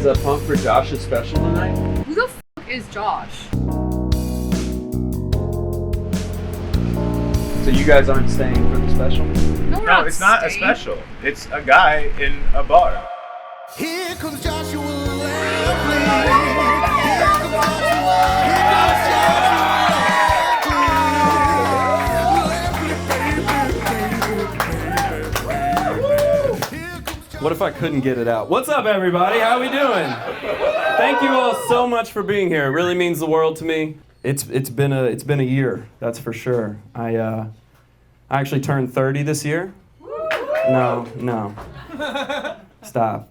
guys pumped for Josh's special tonight? Who the f*** is Josh? So you guys aren't staying for the special? No, it's not a special. It's a guy in a bar. Here comes Joshua Lampley. Here comes Joshua. Here comes Joshua. What if I couldn't get it out? What's up, everybody? How we doing? Thank you all so much for being here. It really means the world to me. It's been a year, that's for sure. I actually turned 30 this year. No. Stop.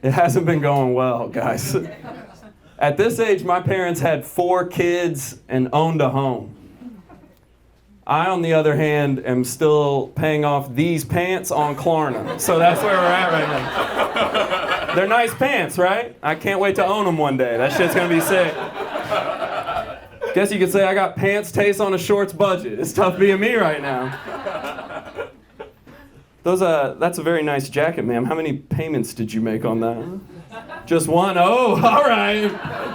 It hasn't been going well, guys. At this age, my parents had 4 kids and owned a home. I, on the other hand, am still paying off these pants on Klarna. So that's where we're at right now. They're nice pants, right? I can't wait to own them one day. That shit's gonna be sick. Guess you could say I got pants taste on a shorts budget. It's tough being me right now. That's a very nice jacket, ma'am. How many payments did you make on that? Just one? Oh, all right.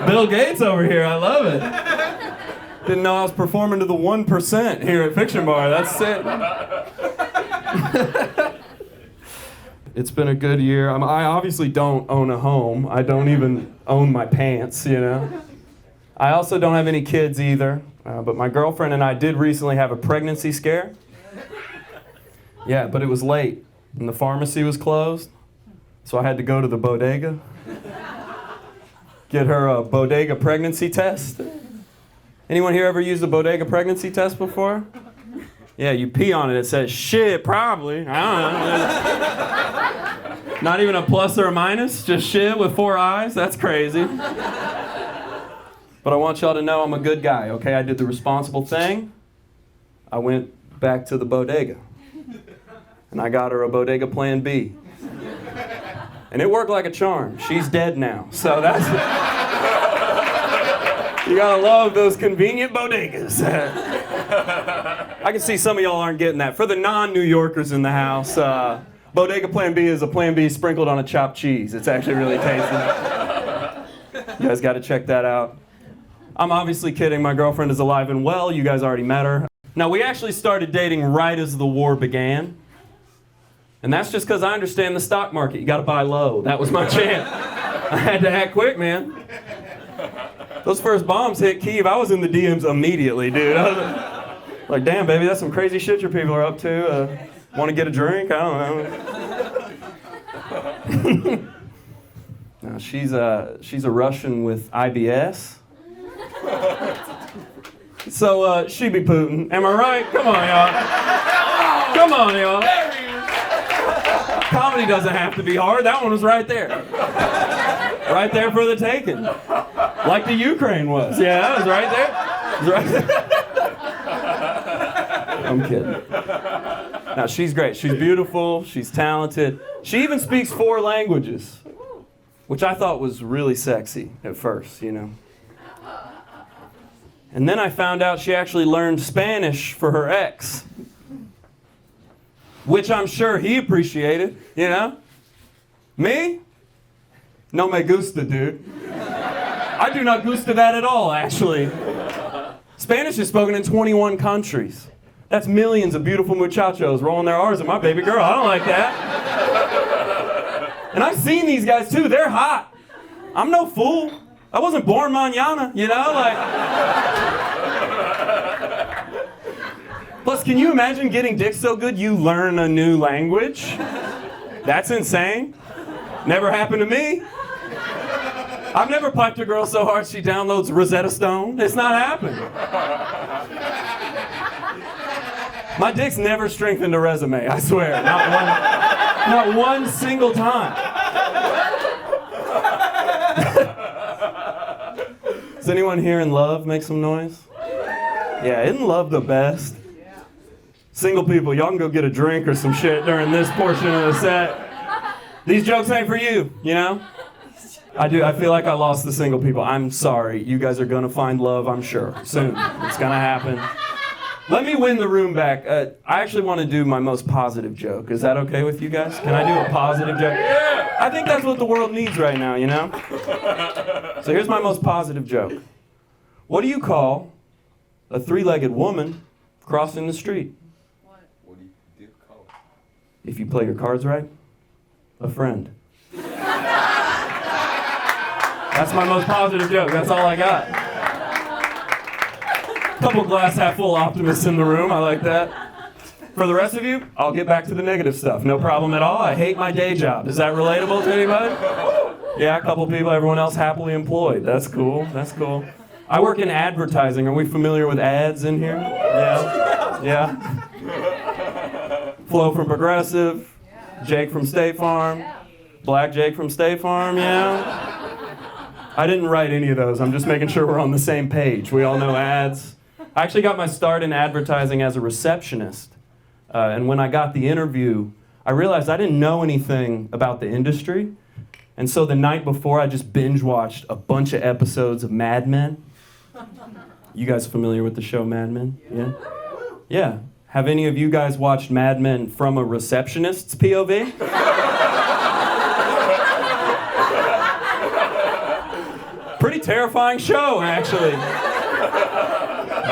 Bill Gates over here. I love it. Didn't know I was performing to the 1% here at Fiction Bar. That's it. It's been a good year. I obviously don't own a home. I don't even own my pants, you know. I also don't have any kids either. But my girlfriend and I did recently have a pregnancy scare. Yeah, but it was late, and the pharmacy was closed, so I had to go to the bodega, get her a bodega pregnancy test. Anyone here ever used a bodega pregnancy test before? Yeah, you pee on it, it says, shit, probably. I don't know. Not even a plus or a minus, just shit with 4 eyes? That's crazy. But I want y'all to know I'm a good guy, okay? I did the responsible thing. I went back to the bodega. And I got her a bodega plan B. And it worked like a charm. She's dead now. So that's... You gotta love those convenient bodegas. I can see some of y'all aren't getting that. For the non-New Yorkers in the house, bodega plan B is a plan B sprinkled on a chopped cheese. It's actually really tasty. You guys gotta check that out. I'm obviously kidding. My girlfriend is alive and well. You guys already met her. Now, we actually started dating right as the war began. And that's just because I understand the stock market. You got to buy low. That was my chance. I had to act quick, man. Those first bombs hit Kyiv. I was in the DMs immediately, dude. I was like, damn, baby, that's some crazy shit your people are up to. Want to get a drink? I don't know. No, she's a Russian with IBS. So she be Putin. Am I right? Come on, y'all. Come on, y'all. Comedy doesn't have to be hard. That one was right there. Right there for the taking. Like the Ukraine was. Yeah, that was right there. It was right there. I'm kidding. Now, she's great. She's beautiful. She's talented. She even speaks 4 languages, which I thought was really sexy at first, you know. And then I found out she actually learned Spanish for her ex. Which I'm sure he appreciated, you know? Me? No me gusta, dude. I do not gusta that at all, actually. Spanish is spoken in 21 countries. That's millions of beautiful muchachos rolling their R's at my baby girl. I don't like that. And I've seen these guys too. They're hot. I'm no fool. I wasn't born mañana, you know? Plus, can you imagine getting dick so good you learn a new language? That's insane. Never happened to me. I've never piped a girl so hard she downloads Rosetta Stone. It's not happened. My dick's never strengthened a resume, I swear. Not one single time. Is anyone here in love? Make some noise. Yeah, isn't love the best? Single people, y'all can go get a drink or some shit during this portion of the set. These jokes ain't for you, you know? I feel like I lost the single people. I'm sorry. You guys are gonna find love, I'm sure, soon. It's gonna happen. Let me win the room back. I actually want to do my most positive joke. Is that okay with you guys? Can I do a positive joke? I think that's what the world needs right now, you know? So here's my most positive joke. What do you call a three-legged woman crossing the street? What do you call it? If you play your cards right, a friend. That's my most positive joke. That's all I got. Couple glass half full optimists in the room. I like that. For the rest of you, I'll get back to the negative stuff. No problem at all. I hate my day job. Is that relatable to anybody? Yeah, a couple people. Everyone else happily employed. That's cool. That's cool. I work in advertising. Are we familiar with ads in here? Yeah. Yeah. Flo from Progressive. Jake from State Farm. Black Jake from State Farm. Yeah. I didn't write any of those. I'm just making sure we're on the same page. We all know ads. I actually got my start in advertising as a receptionist. And when I got the interview, I realized I didn't know anything about the industry. And so the night before, I just binge watched a bunch of episodes of Mad Men. You guys familiar with the show Mad Men? Yeah? Yeah. Have any of you guys watched Mad Men from a receptionist's POV? Pretty terrifying show, actually.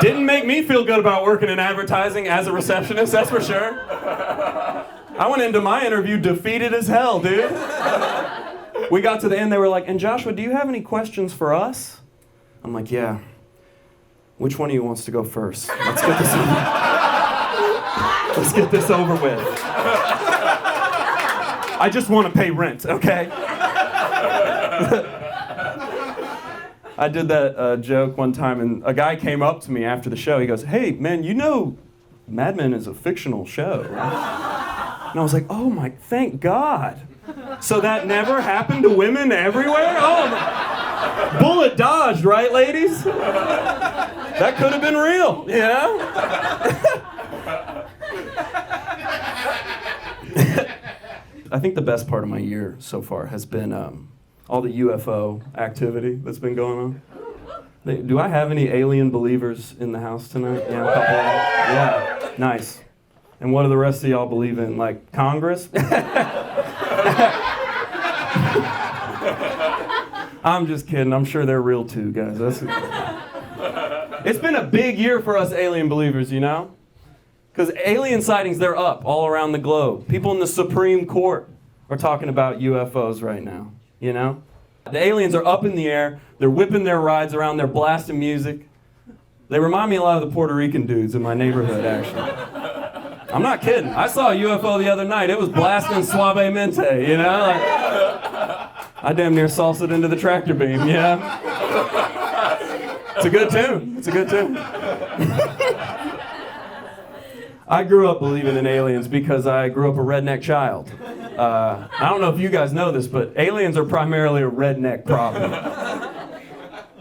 Didn't make me feel good about working in advertising as a receptionist, that's for sure. I went into my interview defeated as hell, dude. We got to the end, they were like, and Joshua, do you have any questions for us? I'm like, yeah. Which one of you wants to go first? Let's get this over with. I just want to pay rent, okay? I did that joke one time, and a guy came up to me after the show. He goes, hey, man, you know Mad Men is a fictional show, right? And I was like, oh my, thank God. So that never happened to women everywhere? Oh, my. Bullet dodged, right, ladies? That could have been real, you know? I think the best part of my year so far has been all the UFO activity that's been going on. Do I have any alien believers in the house tonight? Yeah, a couple. Yeah, nice. And what do the rest of y'all believe in? Like Congress? I'm just kidding. I'm sure they're real too, guys. It's been a big year for us alien believers, you know? Because alien sightings, they're up all around the globe. People in the Supreme Court are talking about UFOs right now. You know? The aliens are up in the air, they're whipping their rides around, they're blasting music. They remind me a lot of the Puerto Rican dudes in my neighborhood, actually. I'm not kidding. I saw a UFO the other night. It was blasting Suavemente, you know? Like, I damn near salsa'd into the tractor beam, yeah? It's a good tune. It's a good tune. I grew up believing in aliens because I grew up a redneck child. I don't know if you guys know this, but aliens are primarily a redneck problem.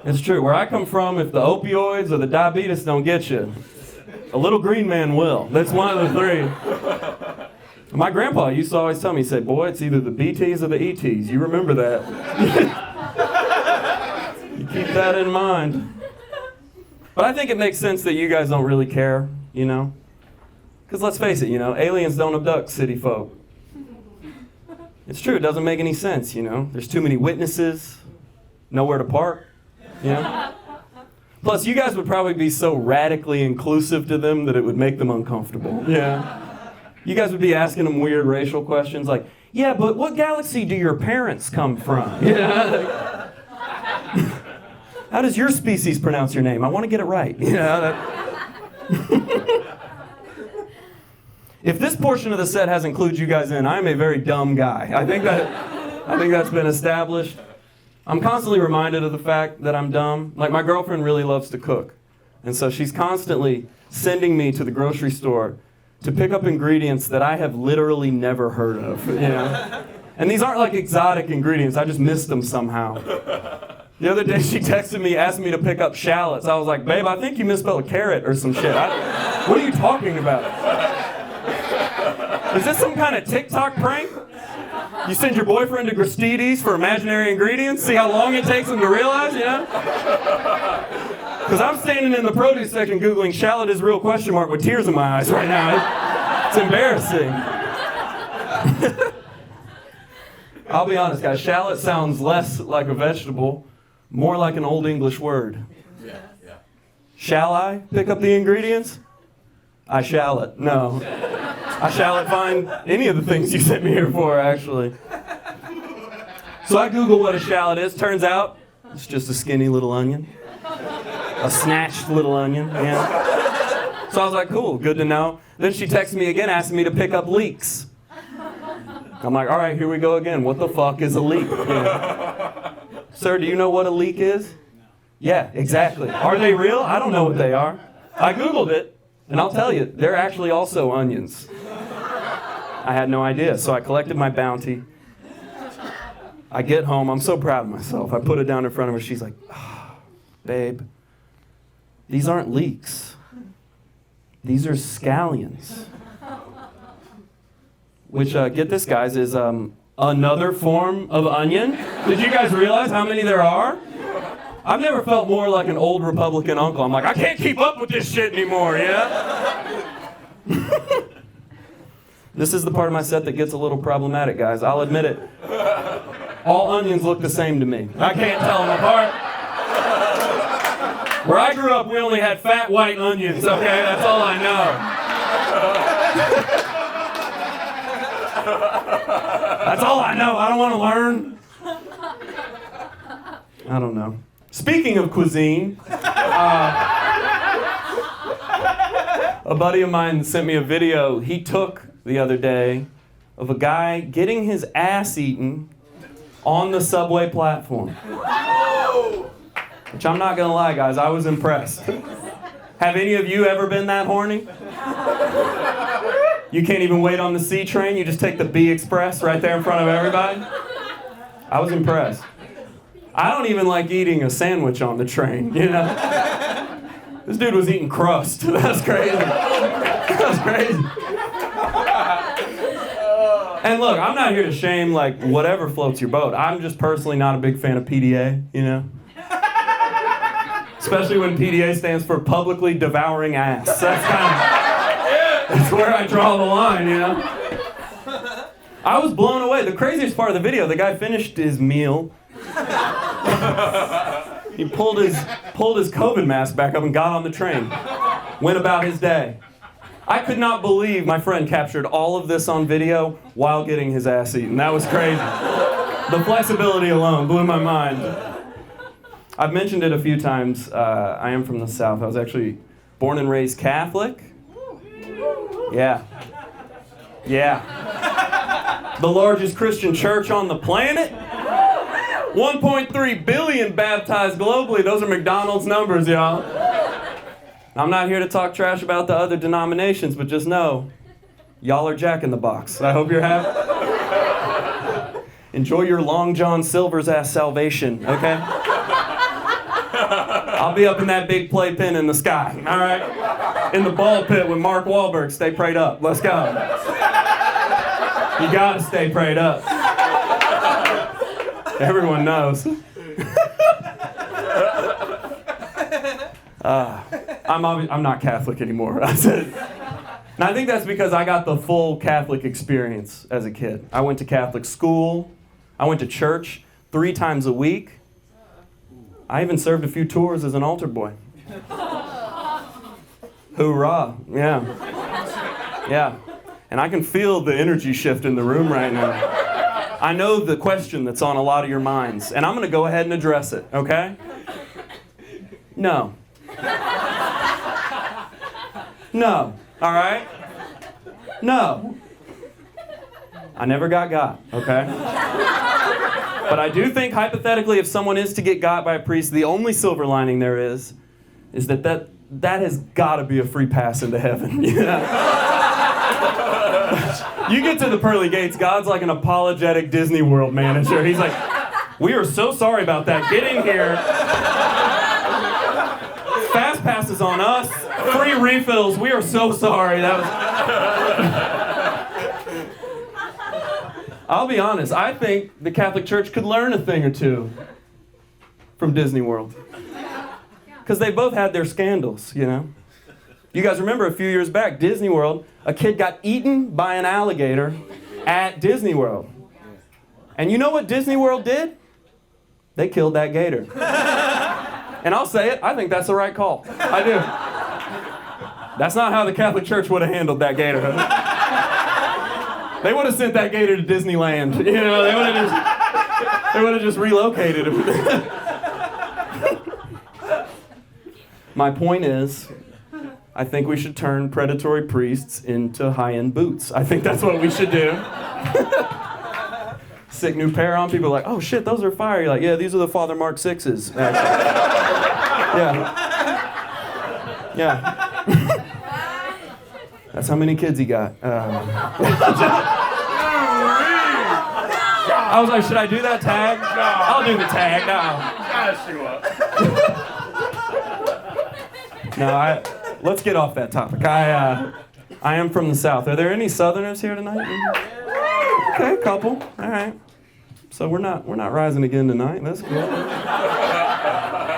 It's true. Where I come from, if the opioids or the diabetes don't get you, a little green man will. That's one of the three. My grandpa used to always tell me, he said, boy, it's either the BTs or the ETs. You remember that. You keep that in mind. But I think it makes sense that you guys don't really care, you know? Because let's face it, you know, aliens don't abduct city folk. It's true, it doesn't make any sense, you know? There's too many witnesses, nowhere to park, you know? Plus, you guys would probably be so radically inclusive to them that it would make them uncomfortable. Yeah. You guys would be asking them weird racial questions like, yeah, but what galaxy do your parents come from? Yeah. How does your species pronounce your name? I want to get it right. You know, If this portion of the set hasn't clued you guys in, I'm a very dumb guy. I think that's been established. I'm constantly reminded of the fact that I'm dumb. Like, my girlfriend really loves to cook. And so she's constantly sending me to the grocery store to pick up ingredients that I have literally never heard of, you know? And these aren't like exotic ingredients, I just missed them somehow. The other day she texted me, asked me to pick up shallots. I was like, babe, I think you misspelled carrot or some shit. What are you talking about? Is this some kind of TikTok prank? You send your boyfriend to Gristedes for imaginary ingredients? See how long it takes him to realize, you know? Because I'm standing in the produce section Googling shallot is real question mark with tears in my eyes right now. It's embarrassing. I'll be honest, guys. Shallot sounds less like a vegetable, more like an old English word. Yeah. Shall I pick up the ingredients? I shall it. No. I shall find any of the things you sent me here for, actually. So I Google what a shallot is. Turns out, it's just a skinny little onion. A snatched little onion, yeah. So I was like, cool, good to know. Then she texted me again, asking me to pick up leeks. I'm like, all right, here we go again. What the fuck is a leek? Yeah. Sir, do you know what a leek is? Yeah, exactly. Are they real? I don't know what they are. I Googled it, and I'll tell you, they're actually also onions. I had no idea, so I collected my bounty. I get home, I'm so proud of myself. I put it down in front of her, she's like, oh, babe, these aren't leeks. These are scallions. Which, get this, guys, is another form of onion. Did you guys realize how many there are? I've never felt more like an old Republican uncle. I'm like, I can't keep up with this shit anymore, yeah? This is the part of my set that gets a little problematic, guys. I'll admit it. All onions look the same to me. I can't tell them apart. Where I grew up, we only had fat white onions, okay? That's all I know. That's all I know. I don't want to learn. I don't know. Speaking of cuisine, a buddy of mine sent me a video he took the other day of a guy getting his ass eaten on the subway platform. Which I'm not gonna lie, guys, I was impressed. Have any of you ever been that horny? You can't even wait on the C train, you just take the B Express right there in front of everybody? I was impressed. I don't even like eating a sandwich on the train, you know? This dude was eating crust. That's crazy. That's crazy. And look, I'm not here to shame, like, whatever floats your boat. I'm just personally not a big fan of PDA, you know? Especially when PDA stands for publicly devouring ass. That's kind of, that's where I draw the line, you know? I was blown away. The craziest part of the video, the guy finished his meal. He pulled his COVID mask back up and got on the train. Went about his day. I could not believe my friend captured all of this on video while getting his ass eaten. That was crazy. The flexibility alone blew my mind. I've mentioned it a few times. I am from the South. I was actually born and raised Catholic. Yeah. Yeah. The largest Christian church on the planet. 1.3 billion baptized globally. Those are McDonald's numbers, y'all. I'm not here to talk trash about the other denominations, but just know, y'all are Jack in the Box. I hope you're happy. Enjoy your Long John Silver's ass salvation, okay? I'll be up in that big playpen in the sky, all right? In the ball pit with Mark Wahlberg. Stay prayed up. Let's go. You gotta stay prayed up. Everyone knows. I'm not Catholic anymore. I said, and I think that's because I got the full Catholic experience as a kid. I went to Catholic school. I went to church 3 times a week. I even served a few tours as an altar boy. Hoorah! Yeah. Yeah. And I can feel the energy shift in the room right now. I know the question that's on a lot of your minds, and I'm going to go ahead and address it, okay? No. No. All right? No. I never got, okay? But I do think, hypothetically, if someone is to get got by a priest, the only silver lining there is that has got to be a free pass into heaven, you know? You get to the pearly gates, God's like an apologetic Disney World manager. He's like, we are so sorry about that. Get in here. Fast passes on us. Free refills. We are so sorry. That was... I'll be honest. I think the Catholic Church could learn a thing or two from Disney World. Because they both had their scandals, you know? You guys remember a few years back, Disney World, a kid got eaten by an alligator at Disney World. And you know what Disney World did? They killed that gator. And I'll say it, I think that's the right call. I do. That's not how the Catholic Church would have handled that gator. They would have sent that gator to Disneyland. You know, they would have just relocated him. My point is, I think we should turn predatory priests into high-end boots. I think that's what we should do. Sick new pair on, people are like, oh shit, those are fire. You're like, yeah, these are the Father Mark 6s. Yeah. Yeah. That's how many kids he got. I was like, should I do that tag? No. I'll do the tag. No. Let's get off that topic. I am from the South. Are there any Southerners here tonight? Okay, couple. All right. So we're not rising again tonight. That's good.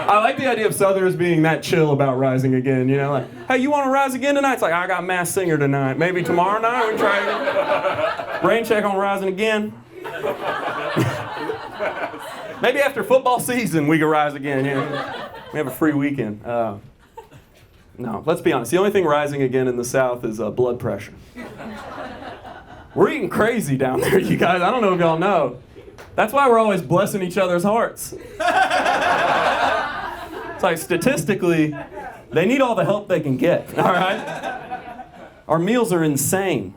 I like the idea of Southerners being that chill about rising again. You know, like, hey, you want to rise again tonight? It's like, I got Masked Singer tonight. Maybe tomorrow night we try again. Rain check on rising again. Maybe after football season we could rise again. Yeah. We have a free weekend. No, let's be honest. The only thing rising again in the South is blood pressure. We're eating crazy down there, you guys. I don't know if y'all know. That's why we're always blessing each other's hearts. It's like statistically, they need all the help they can get, all right? Our meals are insane.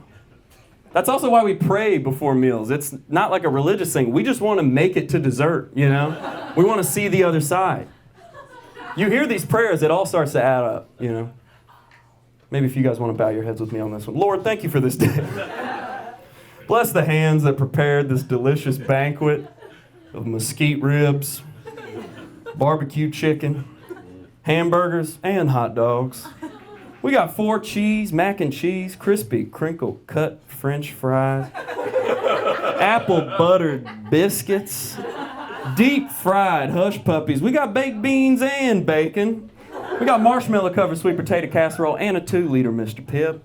That's also why we pray before meals. It's not like a religious thing. We just want to make it to dessert, you know? We want to see the other side. You hear these prayers, it all starts to add up, you know? Maybe if you guys want to bow your heads with me on this one. Lord, thank you for this day. Bless the hands that prepared this delicious banquet of mesquite ribs, barbecue chicken, hamburgers, and hot dogs. We got 4 cheese, mac and cheese, crispy, crinkle cut French fries, apple buttered biscuits, deep fried hush puppies. We got baked beans and bacon. We got marshmallow covered sweet potato casserole and a 2-liter Mr. Pibb.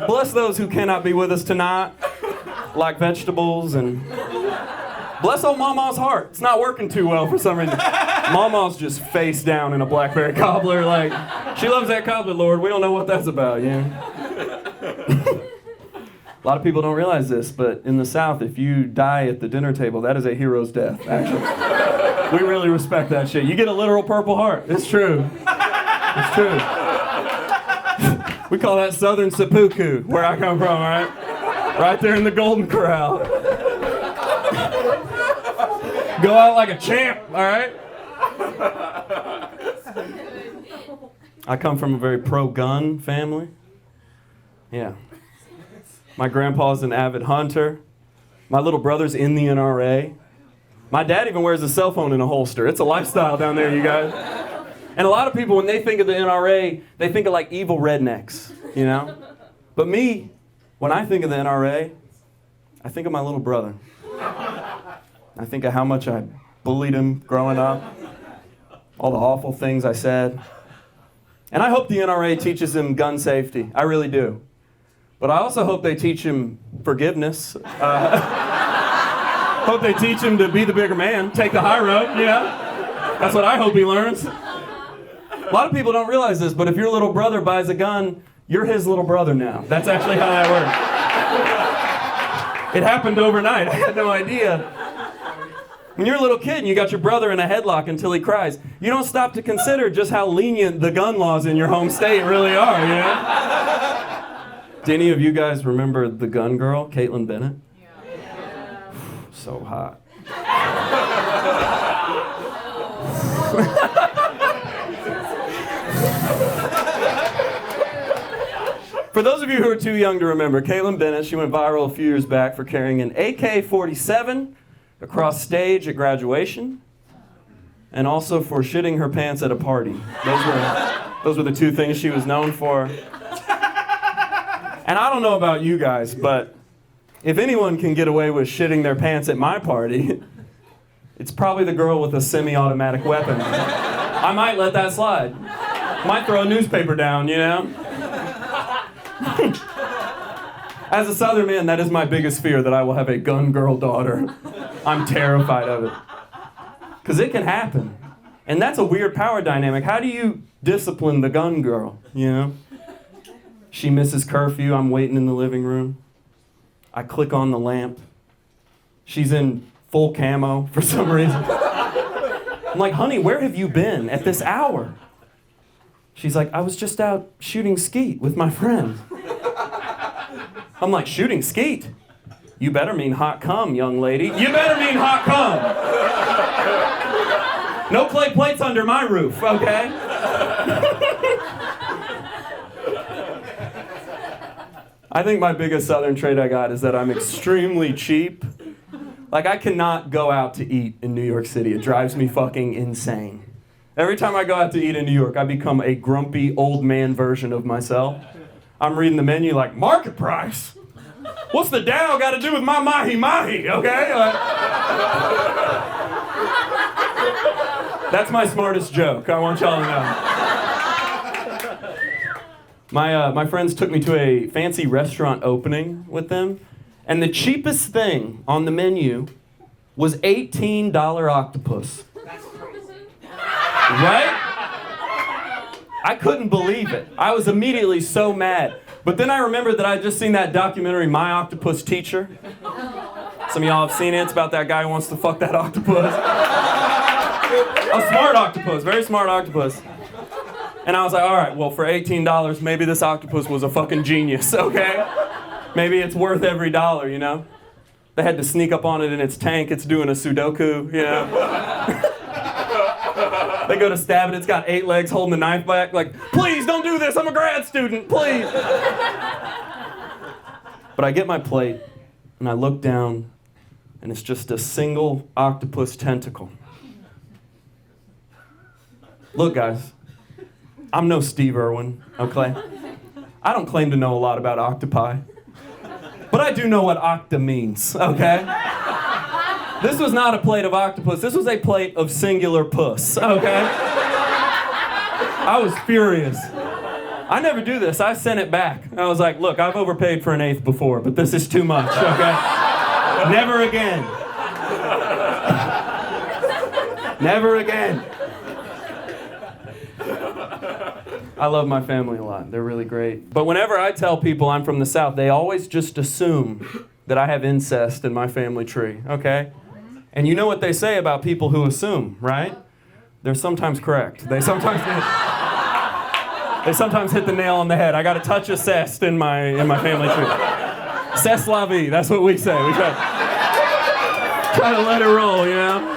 Bless those who cannot be with us tonight, like vegetables, and bless old Mama's heart. It's not working too well for some reason. Mama's just face down in a blackberry cobbler, like, she loves that cobbler, Lord. We don't know what that's about, you know? A lot of people don't realize this, but in the South, if you die at the dinner table, that is a hero's death, actually. We really respect that shit. You get a literal Purple Heart. It's true. It's true. We call that Southern seppuku, where I come from, all right? Right there in the Golden Corral. Go out like a champ, all right? I come from a very pro-gun family. Yeah. My grandpa's an avid hunter. My little brother's in the NRA. My dad even wears a cell phone in a holster. It's a lifestyle down there, you guys. And a lot of people, when they think of the NRA, they think of like evil rednecks, you know? But me, when I think of the NRA, I think of my little brother. I think of how much I bullied him growing up, all the awful things I said. And I hope the NRA teaches him gun safety. I really do. But I also hope they teach him forgiveness. Hope they teach him to be the bigger man, take the high road, yeah? That's what I hope he learns. A lot of people don't realize this, but if your little brother buys a gun, you're his little brother now. That's actually how that works. It happened overnight. I had no idea. When you're a little kid and you got your brother in a headlock until he cries, you don't stop to consider just how lenient the gun laws in your home state really are, you know? Do any of you guys remember the gun girl, Caitlin Bennett? Yeah. So hot. For those of you who are too young to remember, Caitlin Bennett, she went viral a few years back for carrying an AK-47 across stage at graduation, and also for shitting her pants at a party. Those were the 2 things she was known for. And I don't know about you guys, but If anyone can get away with shitting their pants at my party, it's probably the girl with a semi-automatic weapon. I might let that slide. Might throw a newspaper down, you know? As a Southern man, that is my biggest fear, that I will have a gun girl daughter. I'm terrified of it. Because it can happen. And that's a weird power dynamic. How do you discipline the gun girl, you know? She misses curfew, I'm waiting in the living room. I click on the lamp. She's in full camo for some reason. I'm like, honey, where have you been at this hour? She's like, I was just out shooting skeet with my friend. I'm like, shooting skeet? You better mean hot cum, young lady. You better mean hot cum. No clay plates under my roof, okay? I think my biggest Southern trait I got is that I'm extremely cheap. Like, I cannot go out to eat in New York City. It drives me fucking insane. Every time I go out to eat in New York, I become a grumpy old man version of myself. I'm reading the menu like, market price? What's the Dow got to do with my mahi-mahi, okay? That's my smartest joke. I want y'all to know. My friends took me to a fancy restaurant opening with them, and the cheapest thing on the menu was $18 octopus. Right? I couldn't believe it. I was immediately so mad. But then I remembered that I had just seen that documentary, My Octopus Teacher. Some of y'all have seen it. It's about that guy who wants to fuck that octopus. A smart octopus, very smart octopus. And I was like, all right, well, for $18, maybe this octopus was a fucking genius, okay? Maybe it's worth every dollar, you know? They had to sneak up on it in its tank. It's doing a Sudoku, you know? They go to stab it. It's got 8 legs holding the knife back. Like, please don't do this. I'm a grad student. Please. But I get my plate, and I look down, and it's just a single octopus tentacle. Look, guys, I'm no Steve Irwin, okay? I don't claim to know a lot about octopi, but I do know what octa means, okay? This was not a plate of octopus. This was a plate of singular puss, okay? I was furious. I never do this. I sent it back. I was like, look, I've overpaid for an eighth before, but this is too much, okay? Never again. Never again. I love my family a lot. They're really great. But whenever I tell people I'm from the South, they always just assume that I have incest in my family tree, okay? And you know what they say about people who assume, right? They're sometimes correct. They sometimes hit the nail on the head. I got a touch of cest in my family tree. C'est la vie, that's what we say. We try to let it roll, you know?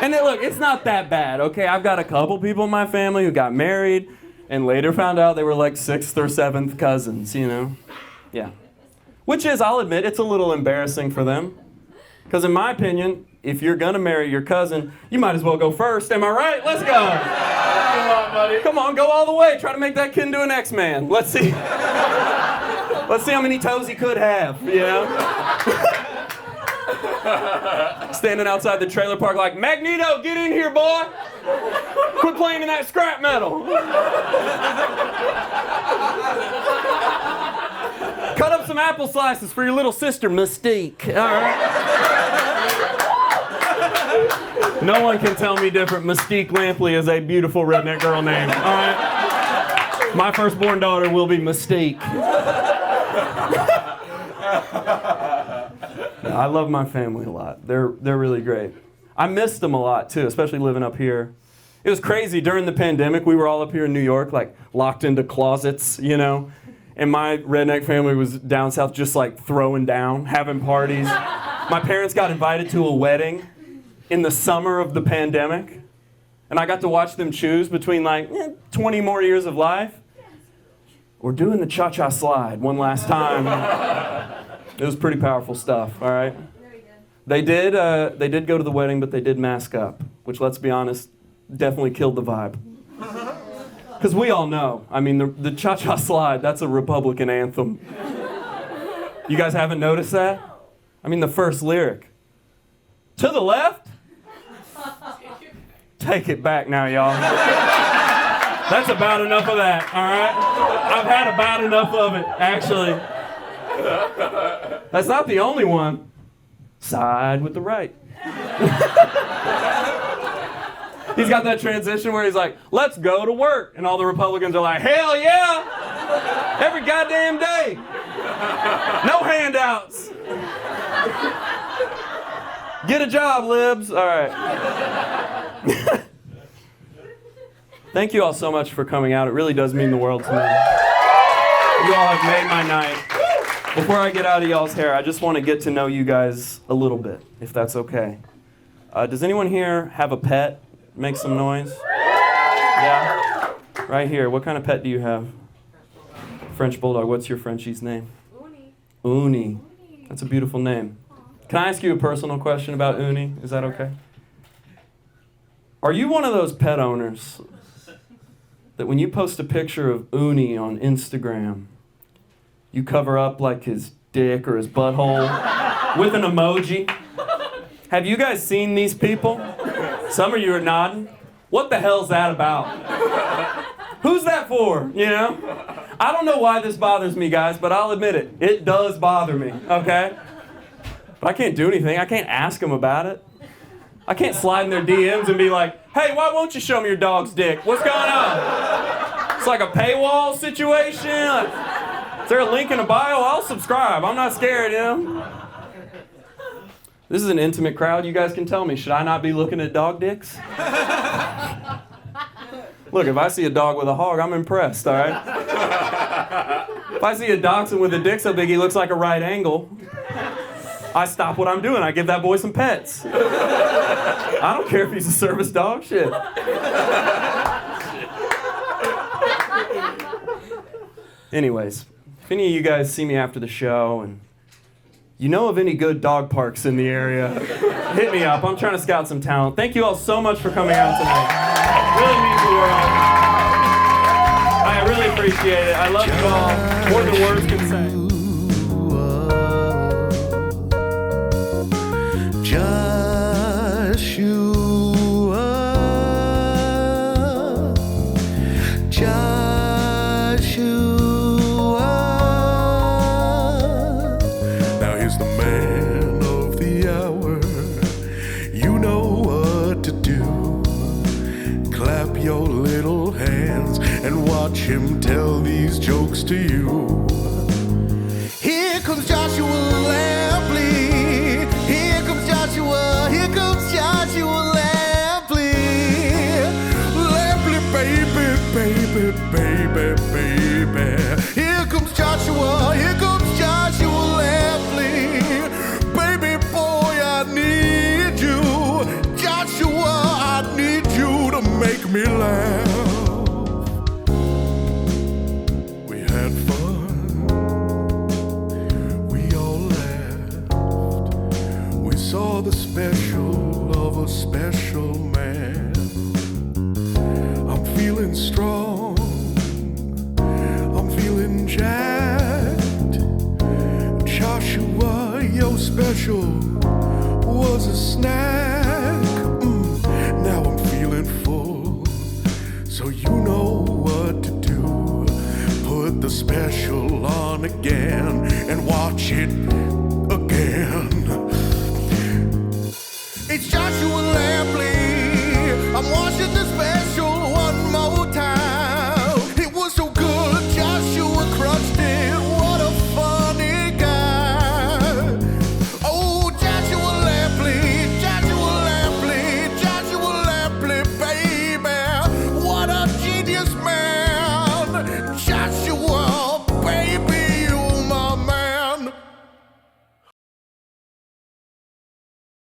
And then, look, it's not that bad, okay? I've got a couple people in my family who got married and later found out they were like 6th or 7th cousins, you know? Yeah. Which is, I'll admit, it's a little embarrassing for them. Because in my opinion, if you're gonna marry your cousin, you might as well go first. Am I right? Let's go. Come on, buddy. Come on, go all the way. Try to make that kid into an X-Man. Let's see. Let's see how many toes he could have, you know? Standing outside the trailer park like, Magneto, get in here, boy. Quit playing in that scrap metal. Cut up some apple slices for your little sister, Mystique. All right. No one can tell me different. Mystique Lampley is a beautiful redneck girl name. All right. My firstborn daughter will be Mystique. I love my family a lot. They're really great. I missed them a lot too, especially living up here. It was crazy during the pandemic. We were all up here in New York, like locked into closets, you know. And my redneck family was down south just like throwing down, having parties. My parents got invited to a wedding in the summer of the pandemic. And I got to watch them choose between like 20 more years of life or doing the cha-cha slide one last time. It was pretty powerful stuff, all right? They did go to the wedding, but they did mask up, which, let's be honest, definitely killed the vibe. Because we all know, I mean, the cha-cha slide, that's a Republican anthem. You guys haven't noticed that? I mean, the first lyric. To the left? Take it back now, y'all. That's about enough of that, all right? I've had about enough of it, actually. That's not the only one. Side with the right. He's got that transition where he's like, let's go to work. And all the Republicans are like, hell yeah! Every goddamn day. No handouts. Get a job, libs. All right. Thank you all so much for coming out. It really does mean the world to me. You all have made my night. Before I get out of y'all's hair, I just want to get to know you guys a little bit, if that's okay. Does anyone here have a pet? Make some noise. Yeah? Right here. What kind of pet do you have? French Bulldog. What's your Frenchie's name? Uni. That's a beautiful name. Can I ask you a personal question about Uni? Is that okay? Are you one of those pet owners that when you post a picture of Uni on Instagram, you cover up like his dick or his butthole with an emoji? Have you guys seen these people? Some of you are nodding. What the hell's that about? Who's that for, you know? I don't know why this bothers me, guys, but I'll admit it. It does bother me, okay? But I can't do anything. I can't ask them about it. I can't slide in their DMs and be like, hey, why won't you show me your dog's dick? What's going on? It's like a paywall situation. Is there a link in a bio? I'll subscribe. I'm not scared, you know? This is an intimate crowd. You guys can tell me, should I not be looking at dog dicks? Look, if I see a dog with a hog, I'm impressed, all right? If I see a dachshund with a dick so big he looks like a right angle, I stop what I'm doing. I give that boy some pets. I don't care if he's a service dog. Shit. Anyways, if any of you guys see me after the show and you know of any good dog parks in the area, hit me up. I'm trying to scout some talent. Thank you all so much for coming out tonight. It really means the world. I really appreciate it. I love you all more than words can say. Him tell these jokes to you. Here comes Joshua Lampley. Here comes Joshua. Here comes Joshua Lampley. Lampley, baby, baby, baby, baby. Here comes Joshua. Here comes Joshua Lampley. Baby boy, I need you. Joshua, I need you to make me laugh. The special of a special man. I'm feeling strong. I'm feeling jacked. Joshua, your special was a snack. Now I'm feeling full, so you know what to do. Put the special on again and watch it